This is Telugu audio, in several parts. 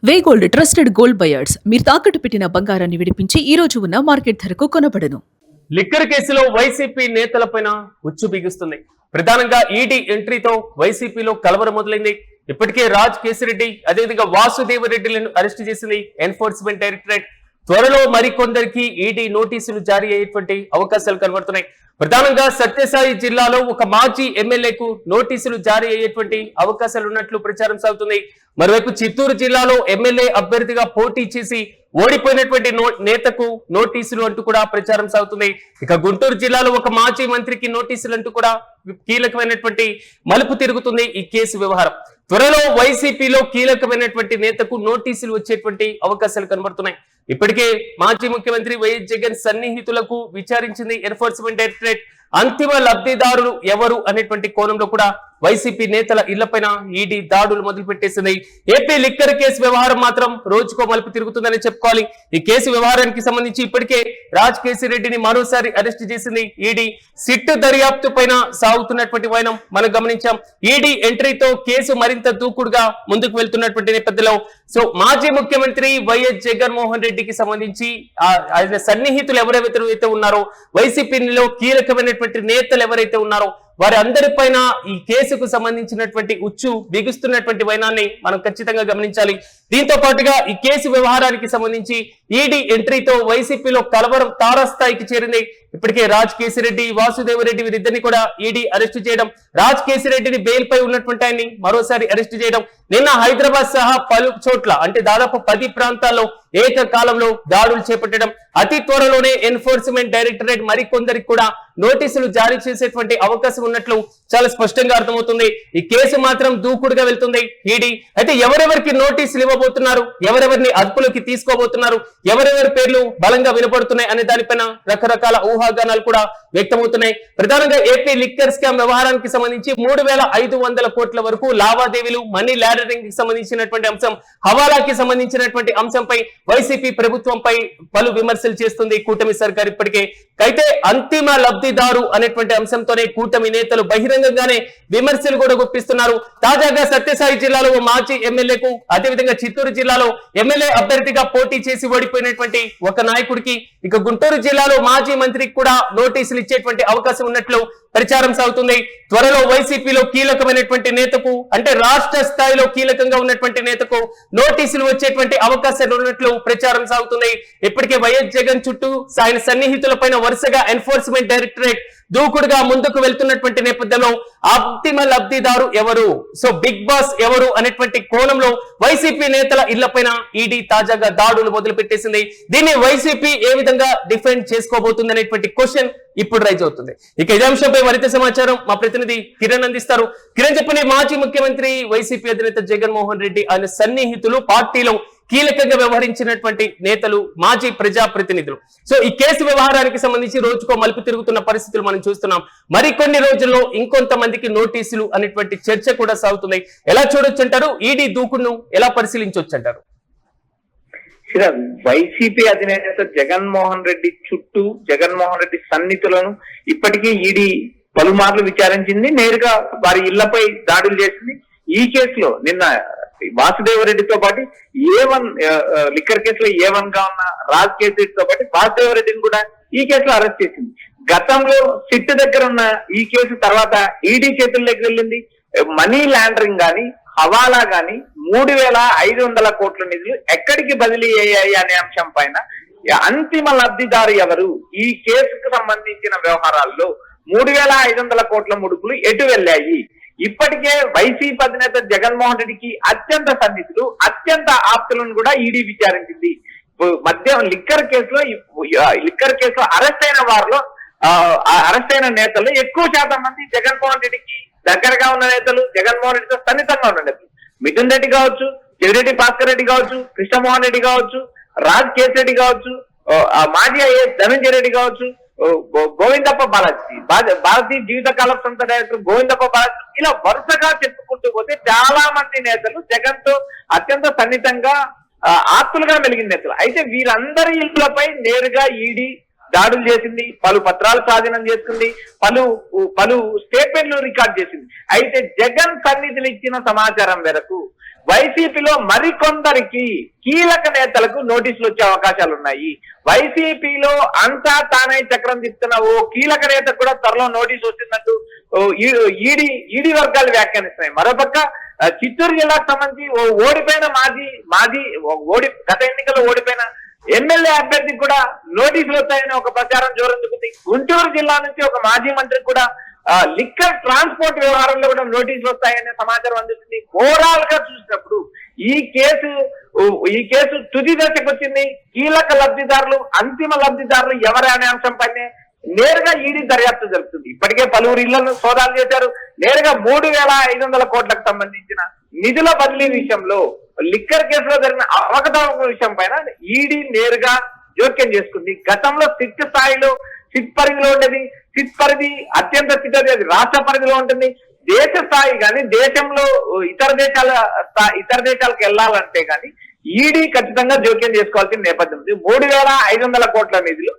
వే గోల్డ్ ట్రస్టెడ్ గోల్డ్ బయర్స్ మీరు తాకట్టు పెట్టిన బంగారాన్ని విడిపించి ఈ రోజు ఉన్న మార్కెట్ ధరకు కొనబడను. లిక్కర్ కేసులో వైసీపీ నేతలపైన ఉచ్చు బిగుస్తుంది. ప్రధానంగా ఈడీ ఎంట్రీతో వైసీపీలో కలవరం మొదలైంది. ఇప్పటికే రాజ్ కేసిరెడ్డి అదేవిధంగా వాసుదేవరెడ్డిలను అరెస్టు చేసింది ఎన్ఫోర్స్మెంట్ డైరెక్టరేట్. త్వరలో మరికొందరికి ఈడీ నోటీసులు జారీ అయ్యేటువంటి అవకాశాలు కనబడుతున్నాయి. ప్రధానంగా సత్యసాయి జిల్లాలో ఒక మాజీ ఎమ్మెల్యేకు నోటీసులు జారీ అయ్యేటువంటి అవకాశాలు ఉన్నట్లు ప్రచారం సాగుతుంది. మరోవైపు చిత్తూరు జిల్లాలో ఎమ్మెల్యే అభ్యర్థిగా పోటీ చేసి ఓడిపోయినటువంటి నేతకు నోటీసులు అంటూ కూడా ప్రచారం సాగుతుంది. ఇక గుంటూరు జిల్లాలో ఒక మాజీ మంత్రికి నోటీసులు అంటూ కూడా కీలకమైనటువంటి మలుపు తిరుగుతుంది ఈ కేసు వ్యవహారం. త్వరలో వైసీపీలో కీలకమైనటువంటి నేతకు నోటీసులు వచ్చేటువంటి అవకాశాలు కనబడుతున్నాయి. ఇప్పటికే మాజీ ముఖ్యమంత్రి వైఎస్ జగన్ సన్నిహితులకు విచారించింది ఎన్ఫోర్స్మెంట్ డైరెక్టరేట్. అంతిమ లబ్ధిదారులు ఎవరు అనేటువంటి కోణంలో కూడా వైసీపీ నేతల ఇళ్లపైన ఈడీ దాడులు మొదలు పెట్టేసింది. ఏపీ లిక్కర్ కేసు వ్యవహారం మాత్రం రోజుకో మలుపు తిరుగుతుందని చెప్పుకోవాలి. ఈ కేసు వ్యవహారానికి సంబంధించి ఇప్పటికే రాజ్ కేసిరెడ్డిని మరోసారి అరెస్ట్ చేసింది ఈడీ. సిట్ దర్యాప్తు పైన సాగుతున్నటువంటి వైనం మనం గమనించాం. ఈడీ ఎంట్రీతో కేసు మరింత దూకుడుగా ముందుకు వెళ్తున్నటువంటి నేపథ్యంలో మాజీ ముఖ్యమంత్రి వైఎస్ జగన్మోహన్ రెడ్డికి సంబంధించి ఆయన సన్నిహితులు ఎవరైతే ఉన్నారో, వైసీపీలో కీలకమైనటువంటి నేతలు ఎవరైతే ఉన్నారో వారి అందరిపైన ఈ కేసుకు సంబంధించినటువంటి ఉచ్చు బిగుస్తున్నటువంటి వైనాన్ని మనం ఖచ్చితంగా గమనించాలి. దీంతో పాటుగా ఈ కేసు వ్యవహారానికి సంబంధించి ఈడీ ఎంట్రీతో వైసీపీలో కలవరం తారాస్థాయికి చేరింది. ఇప్పటికే రాజ్ కేసిరెడ్డి, వాసుదేవరెడ్డి వీరిద్దరిని కూడా ఈడీ అరెస్టు చేయడం, రాజ్ కేసిరెడ్డిని బెయిల్ పై ఉన్నటువంటి ఆయన్ని మరోసారి అరెస్టు చేయడం, నిన్న హైదరాబాద్ సహా పలు చోట్ల అంటే దాదాపు 10 ప్రాంతాల్లో ఏకకాలంలో దాడులు చేపట్టడం, అతి త్వరలోనే ఎన్ఫోర్స్మెంట్ డైరెక్టరేట్ మరికొందరికి కూడా నోటీసులు జారీ చేసేటువంటి అవకాశం ఉన్నట్లు చాలా స్పష్టంగా అర్థమవుతుంది. ఈ కేసు మాత్రం దూకుడుగా వెళ్తుంది ఈడీ. అయితే ఎవరెవరికి నోటీసులు ఇవ్వబోతున్నారు, ఎవరెవరిని అదుపులోకి తీసుకోబోతున్నారు, ఎవరెవరి పేర్లు బలంగా వినపడుతున్నాయి అనే దానిపైన రకరకాల ఊహాగానాలు కూడా వ్యక్తమవుతున్నాయి. ప్రధానంగా ఏపీ లిక్కర్ స్కామ్ వ్యవహారానికి సంబంధించి 3,500 కోట్ల వరకు లావాదేవీలు, మనీ లాండరింగ్ కి సంబంధించినటువంటి అంశం, హవాలాకి సంబంధించినటువంటి అంశంపై వైసీపీ ప్రభుత్వంపై పలు విమర్శలు చేస్తుంది కూటమి సర్కార్ ఇప్పటికే. అయితే అంతిమ లబ్ధిదారు అనేటువంటి అంశంతోనే కూటమి నేతలు బహిరంగంగానే విమర్శలు కూడా గుప్పిస్తున్నారు. తాజాగా సత్యసాయి జిల్లాలో మాజీ ఎమ్మెల్యేకు, అదేవిధంగా చిత్తూరు జిల్లాలో ఎమ్మెల్యే అభ్యర్థిగా పోటీ చేసి ఓడిపోయినటువంటి ఒక నాయకుడికి, ఇక గుంటూరు జిల్లాలో మాజీ మంత్రికి కూడా నోటీసులు ఇచ్చేటువంటి అవకాశం ఉన్నట్లు ప్రచారం సాగుతుంది. త్వరలో వైసీపీలో కీలకమైనటువంటి నేతకు అంటే రాష్ట్ర స్థాయిలో కీలకంగా ఉన్నటువంటి నేతకు నోటీసులు వచ్చేటువంటి అవకాశాలు ఉన్నట్లు ప్రచారం సాగుతుంది. ఇప్పటికే వైఎస్ జగన్ చుట్టూ ఆయన సన్నిహితుల పైన వరుసగా ఎన్ఫోర్స్మెంట్ డైరెక్టరేట్ దూకుడుగా ముందుకు వెళ్తున్నటువంటి నేపథ్యంలో అంతిమ లబ్ధిదారు ఎవరు, బిగ్ బాస్ ఎవరు అనేటువంటి కోణంలో వైసీపీ నేతల ఇళ్లపైన ఈడీ తాజాగా దాడులు మొదలు పెట్టేసింది. దీన్ని వైసీపీ ఏ విధంగా డిఫెండ్ చేసుకోబోతుంది అనేటువంటి క్వశ్చన్ ఇప్పుడు రైజ్ అవుతుంది. ఇక ఇదే అంశంపై మరింత సమాచారం మా ప్రతినిధి కిరణ్ అందిస్తారు. కిరణ్ చెప్పండి, మాజీ ముఖ్యమంత్రి వైసీపీ అధినేత జగన్మోహన్ రెడ్డి ఆయన సన్నిహితులు, పార్టీలో కీలకంగా వ్యవహరించినటువంటి నేతలు, మాజీ ప్రజాప్రతినిధులు, ఈ కేసు వ్యవహారానికి సంబంధించి రోజుకో మలుపు తిరుగుతున్న పరిస్థితులు మనం చూస్తున్నాం. మరికొన్ని రోజుల్లో ఇంకొంతమందికి నోటీసులు అనేటువంటి చర్చ కూడా సాగుతుంది. ఎలా చూడొచ్చు అంటారు? ఈడీ దూకుడును ఎలా పరిశీలించవచ్చు అంటారు? వైసీపీ అధినేత జగన్మోహన్ రెడ్డి చుట్టూ, జగన్మోహన్ రెడ్డి సన్నిహితులను ఇప్పటికీ ఈడీ పలుమార్లు విచారించింది, నేరుగా వారి ఇళ్లపై దాడులు చేసింది. ఈ కేసులో నిన్న వాసుదేవరెడ్డితో పాటు A1 లిక్కర్ కేసులో A1 గా ఉన్న రాజ్ కేసిరెడ్డితో పాటు వాసుదేవరెడ్డిని కూడా ఈ కేసులో అరెస్ట్ చేసింది. గతంలో సిట్ దగ్గర ఉన్న ఈ కేసు తర్వాత ఈడీ చేతుల్లోకి వెళ్ళింది. మనీ లాండరింగ్ గాని, హవాలా గాని 3,500 కోట్ల నిధులు ఎక్కడికి బదిలీ అయ్యాయి అనే అంశం పైన అంతిమ లబ్ధిదారు ఎవరు, ఈ కేసుకు సంబంధించిన వ్యవహారాల్లో 3,500 కోట్ల ముడుపులు ఎటు వెళ్ళాయి, ఇప్పటికే వైసీపీ అధినేత జగన్మోహన్ రెడ్డికి అత్యంత సన్నిహితులు, అత్యంత ఆప్తులను కూడా ఈడీ విచారించింది. లిక్కర్ కేసులో అరెస్ట్ అయిన వారిలో అరెస్ట్ అయిన నేతలు ఎక్కువ శాతం మంది జగన్మోహన్ రెడ్డికి దగ్గరగా ఉన్న నేతలు, జగన్మోహన్ రెడ్డితో సన్నిహితంగా ఉన్న నేతలు. మిథున్ రెడ్డి కావచ్చు, చెవిరెడ్డి భాస్కర్ రెడ్డి కావచ్చు, కృష్ణమోహన్ రెడ్డి కావచ్చు, రాజ్ కేసిరెడ్డి కావచ్చు, మాజీ ఐఏఎస్ ధనంజయ రెడ్డి కావచ్చు, గోవిందప్ప బాలాజీ, భారతీయ జీవితకాల సంస్థ డైరెక్టర్ గోవిందప్ప బాలాజీ, ఇలా వరుసగా చెప్పుకుంటూ పోతే చాలా మంది నేతలు జగన్ తో అత్యంత సన్నిహితంగా ఆప్తులుగా మెలిగిన నేతలు. అయితే వీరందరి ఇళ్లపై నేరుగా ఈడీ దాడులు చేసింది, పలు పత్రాలు స్వాధీనం చేసుకుంది, పలు స్టేట్మెంట్లు రికార్డ్ చేసింది. అయితే జగన్ సన్నిధులు ఇచ్చిన సమాచారం మేరకు వైసీపీలో మరికొందరికి కీలక నేతలకు నోటీసులు వచ్చే అవకాశాలు ఉన్నాయి. వైసీపీలో అంతా తానే చక్రం తిప్పుతున్న ఓ కీలక నేతకు కూడా త్వరలో నోటీసు వచ్చిందంటూ ఈడీ వర్గాలు వ్యాఖ్యానిస్తున్నాయి. మరోపక్క చిత్తూరు జిల్లాకు సంబంధించి గత ఎన్నికల్లో ఓడిపోయిన ఎమ్మెల్యే అభ్యర్థికి కూడా నోటీసులు వస్తాయని ఒక ప్రచారం జోరందుకుంది. గుంటూరు జిల్లా నుంచి ఒక మాజీ మంత్రికి కూడా లిక్కర్ ట్రాన్స్పోర్ట్ వ్యవహారంలో కూడా నోటీసులు వస్తాయనే సమాచారం అందుతుంది. ఓవరాల్ గా చూసినప్పుడు ఈ కేసు తుది దశకు వచ్చింది. కీలక లబ్ధిదారులు, అంతిమ లబ్ధిదారులు ఎవరు అనే అంశంపైనే నేరుగా ఈడీ దర్యాప్తు జరుగుతుంది. ఇప్పటికే పలువురు ఇళ్లను సోదాలు చేశారు. నేరుగా 3,500 కోట్లకు సంబంధించిన నిధుల బదిలీ విషయంలో, లిక్కర్ కేసులో జరిగిన అవకతవకల విషయం పైన ఈడీ నేరుగా జోక్యం చేసుకుంది. గతంలో సిట్ స్థాయిలో సిట్ పరిధిలో ఉండేది. సిట్ పరిధి అత్యంత సిట్ అది రాష్ట్ర పరిధిలో ఉంటుంది. దేశ స్థాయి కానీ దేశంలో ఇతర దేశాలకు వెళ్లాలంటే కానీ ఈడీ ఖచ్చితంగా జోక్యం చేసుకోవాల్సిన నేపథ్యం ఉంది. 3,500 కోట్ల నిధులు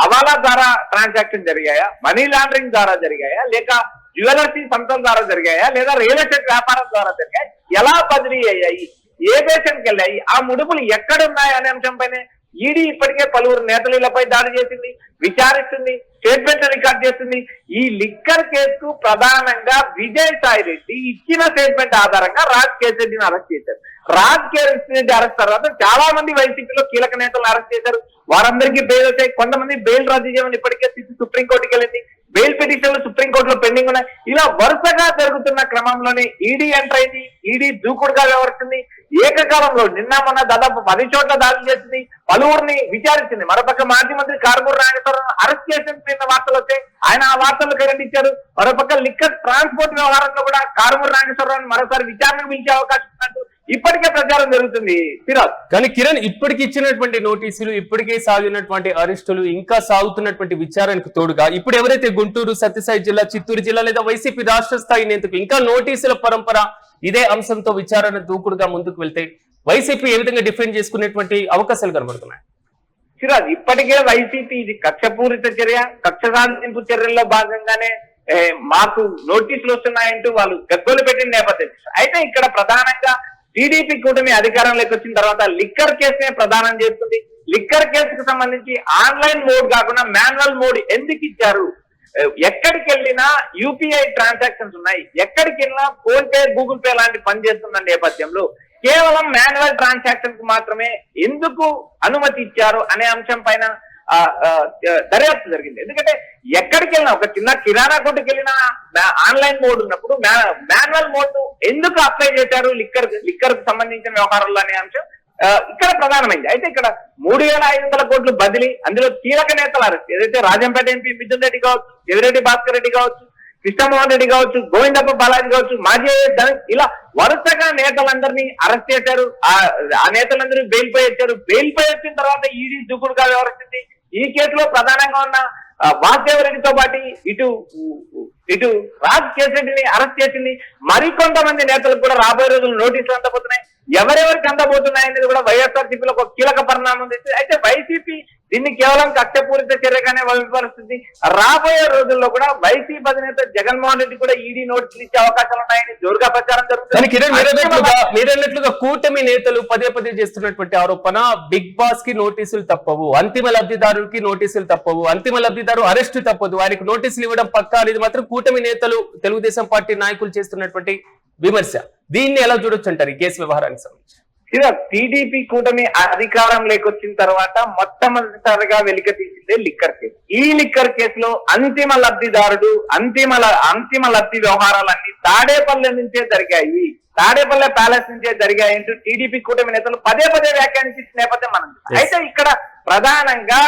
హవాలా ద్వారా ట్రాన్సాక్షన్ జరిగాయా, మనీ లాండరింగ్ ద్వారా జరిగాయా, లేక జ్యువెలర్సీ సంస్థల ద్వారా జరిగాయా, లేదా రియల్ ఎస్టేట్ వ్యాపారం ద్వారా జరిగాయి, ఎలా బదిలీ అయ్యాయి, ఏ దేశానికి వెళ్ళాయి, ఆ ముడుపులు ఎక్కడున్నాయి అనే అంశంపైనే ఈడీ ఇప్పటికే పలువురు నేతలపై దాడి చేసింది, విచారిస్తుంది, స్టేట్మెంట్ రికార్డ్ చేస్తుంది. ఈ లిక్కర్ కేసుకు ప్రధానంగా విజయసాయి రెడ్డి ఇచ్చిన స్టేట్మెంట్ ఆధారంగా రాజ్ కేసిరెడ్డిని అరెస్ట్ చేశారు. రాజ్ కేసిరెడ్డి అరెస్ట్ తర్వాత చాలా మంది వైసీపీలో కీలక నేతలను అరెస్ట్ చేశారు. వారందరికీ బెయిల్ వచ్చాయి. కొంతమంది బెయిల్ రద్దు చేయమని ఇప్పటికే సుప్రీంకోర్టుకి వెళ్ళింది. బెయిల్ పిటిషన్లు సుప్రీంకోర్టులో పెండింగ్ ఉన్నాయి. ఇలా వరుసగా జరుగుతున్న క్రమంలోనే ఈడీ ఎంటర్ అయింది. ఈడీ దూకుడుగా వ్యవహరిస్తుంది. ఏకకాలంలో నిన్న మొన్న దాదాపు 10 చోట్ల దాడులు చేసింది, పలువురిని విచారించింది. మరోపక్క మాజీ మంత్రి కారుమూరి నాగేశ్వరరావు అరెస్ట్ చేసిన వార్తలు వచ్చాయి. ఆయన ఆ వార్తలు ఖండించారు. మరోపక్క లిక్కర్ ట్రాన్స్పోర్ట్ వ్యవహారంలో కూడా కారుమూరి నాగేశ్వరరావు మరోసారి విచారణకు పిలిచే అవకాశం ఉన్నట్టు ఇప్పటికే ప్రచారం జరుగుతుంది. ఫిరాజ్ కానీ కిరణ్, ఇప్పటికి ఇచ్చినటువంటి నోటీసులు, ఇప్పటికే సాగినటువంటి అరెస్టులు, ఇంకా సాగుతున్నటువంటి విచారణకు తోడుగా ఇప్పుడు ఎవరైతే గుంటూరు, సత్యసాయి జిల్లా, చిత్తూరు జిల్లా లేదా వైసీపీ రాష్ట్ర స్థాయి నేతకు ఇంకా నోటీసుల పరంపర ఇదే అంశంతో విచారణ దూకుడుగా ముందుకు వెళ్తే వైసీపీ ఏ విధంగా డిఫెండ్ చేసుకునేటువంటి అవకాశాలు కనబడుతున్నాయి? ఫిరాజ్, ఇప్పటికే వైసీపీ ఇది కక్షపూరిత చర్య, కక్ష సాధింపు చర్యల్లో భాగంగానే మాకు నోటీసులు వస్తున్నాయంటూ వాళ్ళు గగ్గోలు పెట్టిన నేపథ్యం. అయితే ఇక్కడ ప్రధానంగా టీడీపీ కూటమి అధికారంలోకి వచ్చిన తర్వాత లిక్కర్ కేసునే ప్రధానం చేస్తుంది. లిక్కర్ కేసుకు సంబంధించి ఆన్లైన్ మోడ్ కాకుండా మాన్యువల్ మోడ్ ఎందుకు ఇచ్చారు? ఎక్కడికి వెళ్ళినా యూపీఐ ట్రాన్సాక్షన్స్ ఉన్నాయి. ఎక్కడికి వెళ్ళినా ఫోన్ పే, గూగుల్ పే లాంటి పని చేస్తున్న నేపథ్యంలో కేవలం మాన్యువల్ ట్రాన్సాక్షన్ కు మాత్రమే ఎందుకు అనుమతి ఇచ్చారు అనే అంశం పైన దర్యాప్తు జరిగింది. ఎందుకంటే ఎక్కడికి వెళ్ళినా, ఒక చిన్న కిరాణా కొట్టుకు వెళ్ళినా ఆన్లైన్ మోడ్ ఉన్నప్పుడు మాన్యువల్ మోడ్ ఎందుకు అప్లై చేశారు లిక్కర్ కు సంబంధించిన వ్యవహారాల్లో అనే అంశం ఇక్కడ ప్రధానమైంది. అయితే ఇక్కడ 3,500 కోట్లు బదిలీ, అందులో కీలక నేతలు అరెస్ట్. ఏదైతే రాజంపేట ఎంపీ మిథున్ రెడ్డి కావచ్చు, చెవిరెడ్డి భాస్కర్ రెడ్డి కావచ్చు, కృష్ణమోహన్ రెడ్డి కావచ్చు, గోవిందప్ప బాలాజీ కావచ్చు, మాజీ ఇలా వరుసగా నేతలందరినీ అరెస్ట్ చేశారు. ఆ నేతలందరూ బెయిల్ పై వచ్చారు. బెయిల్ పై వచ్చిన తర్వాత ఈడీ దూకుడుగా వ్యవహరిస్తుంది. ఈ కేసులో ప్రధానంగా ఉన్న వాసుదేవరెడ్డితో పాటు ఇటు రాజ్ కేసిరెడ్డిని అరెస్ట్ చేసింది. మరికొంతమంది నేతలకు కూడా రాబోయే రోజులు నోటీసులు అందబోతున్నాయి. ఎవరెవరికి అందబోతున్నాయి అనేది కూడా వైఎస్ఆర్సీపీలో ఒక కీలక పరిణామం తెచ్చింది. అయితే వైసీపీ దీన్ని కేవలం కక్షపూరిత చర్యగానే విమర్శిస్తుంది. రాబోయే రోజుల్లో కూడా వైసీపీ అధినేత జగన్మోహన్ రెడ్డి కూడా ఈడీ నోటీసులు ఇచ్చే అవకాశాలు ఉన్నాయని జోరుగా ప్రచారం జరుగుతుంది. మీరన్నట్లుగా కూటమి నేతలు పదే చేస్తున్నటువంటి ఆరోపణ, బిగ్ బాస్ కి నోటీసులు తప్పవు, అంతిమ లబ్ధిదారుకి నోటీసులు తప్పవు, అంతిమ లబ్ధిదారు అరెస్ట్ తప్పదు, ఆయనకు నోటీసులు ఇవ్వడం పక్కా అనేది మాత్రం కూటమి నేతలు, తెలుగుదేశం పార్టీ నాయకులు చేస్తున్నటువంటి విమర్శ. దీన్ని ఎలా చూడొచ్చు అంటారు ఈ కేసు వ్యవహారానికి సంబంధించి? టీడీపీ కూటమి అధికారంలోకి వచ్చిన తర్వాత మొట్టమొదటిసారిగా వెలిక తీసిందే లిక్కర్ కేసు. ఈ లిక్కర్ కేసులో అంతిమ లబ్ధిదారుడు, అంతిమ లబ్ధి వ్యవహారాలన్నీ తాడేపల్లె నుంచే జరిగాయి, తాడేపల్లె ప్యాలెస్ నుంచే జరిగాయి అంటూ టీడీపీ కూటమి నేతలు పదే వ్యాఖ్యానించిన నేపథ్యం మనం. అయితే ఇక్కడ ప్రధానంగా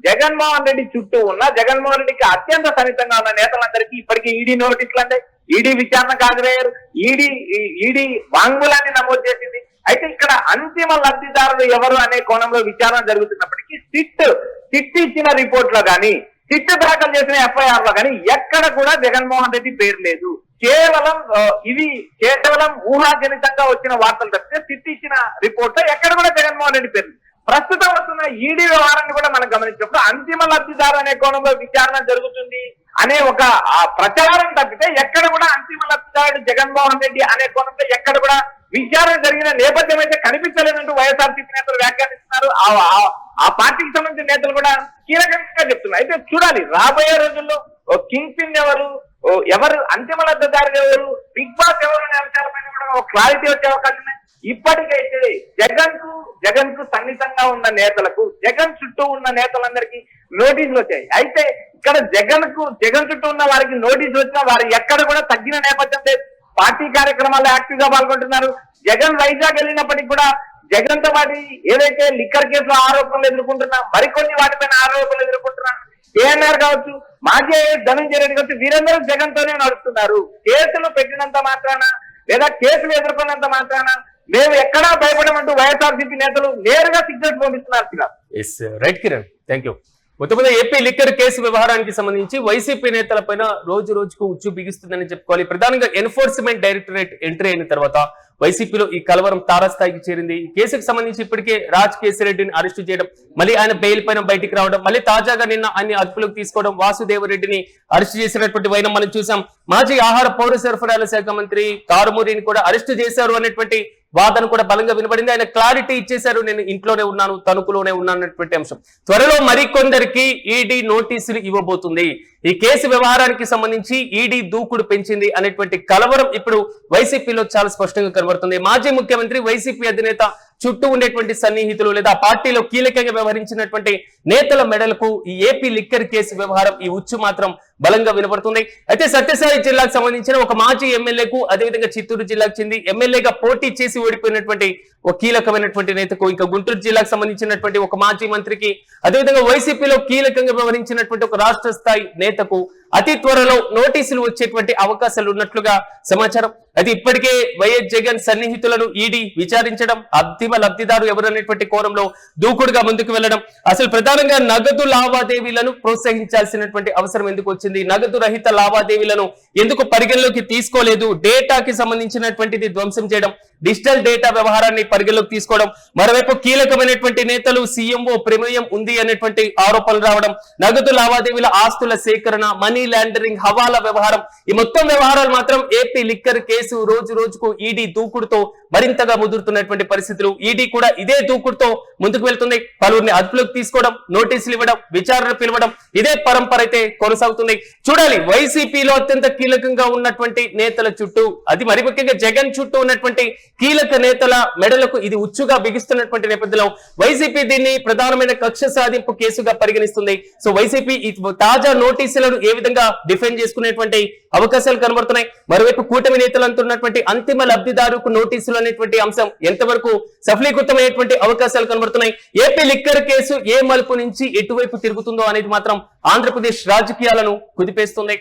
జగన్మోహన్ రెడ్డి చుట్టూ ఉన్న, జగన్మోహన్ రెడ్డికి అత్యంత సన్నిహితంగా ఉన్న నేతలందరికీ ఇప్పటికీ ఈడీ నోటీసులు అంటే ఈడీ విచారణకు హాజరయ్యారు. ఈడీ వాంగ్మూలాన్ని నమోదు చేసింది. అయితే ఇక్కడ అంతిమ లబ్ధిదారులు ఎవరు అనే కోణంలో విచారణ జరుగుతున్నప్పటికీ సిట్ ఇచ్చిన రిపోర్ట్ లో కానీ, సిట్ దాఖలు చేసిన ఎఫ్ఐఆర్ లో కానీ ఎక్కడ కూడా జగన్మోహన్ రెడ్డి పేరు లేదు. కేవలం ఊహాజనితంగా వచ్చిన వార్తలు తప్పితే సిట్ ఇచ్చిన రిపోర్ట్ లో ఎక్కడ కూడా జగన్మోహన్ రెడ్డి పేరు. ప్రస్తుతం వస్తున్న ఈడీ వ్యవహారాన్ని కూడా మనం గమనించినప్పుడు అంతిమ లబ్ధిదారు అనే కోణంలో విచారణ జరుగుతుంది. అనే ఒక ప్రచారం తప్పితే ఎక్కడ కూడా అంతిమ లబ్ధిదారుడు జగన్మోహన్ రెడ్డి అనే కోణంలో ఎక్కడ కూడా విచారణ జరిగిన నేపథ్యం అయితే కనిపించలేదంటూ వైఎస్ఆర్సీపీ నేతలు వ్యాఖ్యానిస్తున్నారు. ఆ పార్టీకి సంబంధించిన నేతలు కూడా కీలకంగా చెప్తున్నారు. అయితే చూడాలి రాబోయే రోజుల్లో కింగ్ పిన్ ఎవరు అంతిమ లబ్ధిదారులు ఎవరు, బిగ్ బాస్ ఎవరు అనే అంశాలపైన కూడా ఒక క్లారిటీ వచ్చే అవకాశం ఉంది. ఇప్పటికైతే జగన్ కు సన్నిహితంగా ఉన్న నేతలకు, జగన్ చుట్టూ ఉన్న నేతలందరికీ నోటీసులు వచ్చాయి. అయితే ఇక్కడ జగన్ చుట్టూ ఉన్న వారికి నోటీసులు వచ్చినా వారు ఎక్కడ కూడా తగ్గిన నేపథ్యం లేదు. పార్టీ కార్యక్రమాల్లో యాక్టివ్ గా పాల్గొంటున్నారు. జగన్ వైజాగ్ వెళ్ళినప్పటికీ కూడా జగన్ తో పాటు ఏదైతే లిక్కర్ కేసులో ఆరోపణలు ఎదుర్కొంటున్నా, మరికొన్ని వాటిపైన ఆరోపణలు ఎదుర్కొంటున్నా కేఎన్ఆర్ కావచ్చు, మాజీ ధనంజయ రెడ్డి కావచ్చు, వీరందరూ జగన్ తోనే నడుస్తున్నారు. కేసులు పెట్టినంత మాత్రాన లేదా కేసులు ఎదుర్కొన్నంత మాత్రాన మేము ఎక్కడా భయపడమంటూ వైఎస్ఆర్సీపీ నేతలు నేరుగా సిగ్నల్స్ పంపిస్తున్నారు. Right Kiran, thank you. మొత్తం ఏపీ లిక్కర్ కేసు వ్యవహారానికి సంబంధించి వైసీపీ నేతలపైన రోజు రోజుకు ఉచ్చు బిగిస్తుందని చెప్పుకోవాలి. ప్రధానంగా ఎన్ఫోర్స్మెంట్ డైరెక్టరేట్ ఎంట్రీ అయిన తర్వాత వైసీపీలో ఈ కలవరం తారాస్థాయికి చేరింది. ఈ కేసుకు సంబంధించి ఇప్పటికే రాజ్ కేసిరెడ్డిని అరెస్టు చేయడం, మళ్ళీ ఆయన బెయిల్ పైన బయటికి రావడం, మళ్ళీ తాజాగా నిన్న ఆయన అదుపులోకి తీసుకోవడం, వాసుదేవరెడ్డిని అరెస్టు చేసినటువంటి వైనం మనం చూసాం. మాజీ ఆహార పౌర సరఫరాల శాఖ మంత్రి కారుమూరిని కూడా అరెస్టు చేశారు అనేటువంటి వాదన కూడా బలంగా వినబడింది. ఆయన క్లారిటీ ఇచ్చేశారు, నేను ఇంట్లోనే ఉన్నాను, తణుకులోనే ఉన్నాను అనేటువంటి అంశం. త్వరలో మరికొందరికి ఈడీ నోటీసులు ఇవ్వబోతుంది. ఈ కేసు వ్యవహారానికి సంబంధించి ఈడీ దూకుడు పెంచింది అనేటువంటి కలవరం ఇప్పుడు వైసీపీలో చాలా స్పష్టంగా కనబడుతుంది. మాజీ ముఖ్యమంత్రి, వైసీపీ అధినేత చుట్టూ ఉండేటువంటి సన్నిహితులు లేదా పార్టీలో కీలకంగా వ్యవహరించినటువంటి నేతల మెడలకు ఈ ఏపీ లిక్కర్ కేసు వ్యవహారం ఈ ఉచ్చు మాత్రం బలంగా వినపడుతుంది. అయితే సత్యసాయి జిల్లాకు సంబంధించిన ఒక మాజీ ఎమ్మెల్యేకు, అదేవిధంగా చిత్తూరు జిల్లాకు చెంది ఎమ్మెల్యేగా పోటీ చేసి ఓడిపోయినటువంటి ఒక కీలకమైనటువంటి నేతకు, ఇంకా గుంటూరు జిల్లాకు సంబంధించినటువంటి ఒక మాజీ మంత్రికి, అదేవిధంగా వైసీపీలో కీలకంగా వ్యవహరించినటువంటి ఒక రాష్ట్ర స్థాయి నేతకు అతి త్వరలో నోటీసులు వచ్చేటువంటి అవకాశాలు ఉన్నట్లుగా సమాచారం. అయితే ఇప్పటికే వైఎస్ జగన్ సన్నిహితులను ఈడీ విచారించడం, అంతిమ లబ్ధిదారు ఎవరనేటువంటి కోణంలో దూకుడుగా ముందుకు వెళ్లడం, అసలు ప్రధానంగా నగదు లావాదేవీలను ప్రోత్సహించాల్సినటువంటి అవసరం ఎందుకు వచ్చింది, నగదు రహిత లావాదేవీలను ఎందుకు పరిగణలోకి తీసుకోలేదు, డేటాకి సంబంధించినటువంటిది ధ్వంసం చేయడం, డిజిటల్ డేటా వ్యవహారాన్ని పరిగణలోకి తీసుకోవడం, మరోవైపు కీలకమైనటువంటి నేతలు సీఎంఓ ప్రమేయం ఉంది అనేటువంటి ఆరోపణలు రావడం, నగదు లావాదేవీల ఆస్తుల సేకరణ, మనీ లాండరింగ్, హవాలా వ్యవహారం, ఈ మొత్తం వ్యవహారాలు మాత్రం ఏపీ లిక్కర్ కేసు రోజు రోజుకు ఈడీ దూకుడుతో మరింతగా ముదురుతున్నటువంటి పరిస్థితులు. ఈడీ కూడా ఇదే దూకుడుతో ముందుకు వెళ్తుంది. పలువురిని అదుపులోకి తీసుకోవడం, నోటీసులు ఇవ్వడం, విచారణ పిలవడం, ఇదే పరంపర అయితే కొనసాగుతుంది. చూడాలి వైసీపీలో అత్యంత కీలకంగా ఉన్నటువంటి నేతల చుట్టూ, అది మరి ముఖ్యంగా జగన్ చుట్టూ ఉన్నటువంటి కీలక నేతల మెడలకు ఇది ఉచ్చుగా బిగిస్తున్నటువంటి నేపథ్యంలో వైసీపీ దీన్ని ప్రధానమైన కక్ష సాధింపు కేసుగా పరిగణిస్తుంది. సో వైసీపీ తాజా నోటీసులను ఏ విధంగా డిఫెండ్ చేసుకునేటువంటి అవకాశాలు కనబడుతున్నాయి. మరోవైపు కూటమి నేతలు అంటున్నటువంటి అంతిమ లబ్ధిదారుకు నోటీసులు అనేటువంటి అంశం ఎంతవరకు సఫలీకృతమైనటువంటి అవకాశాలు కనబడుతున్నాయి. ఏపీ లిక్కర్ కేసు ఏ మలుపు నుంచి ఎటువైపు తిరుగుతుందో అనేది మాత్రం ఆంధ్రప్రదేశ్ రాజకీయాలను కుదిపేస్తుంది.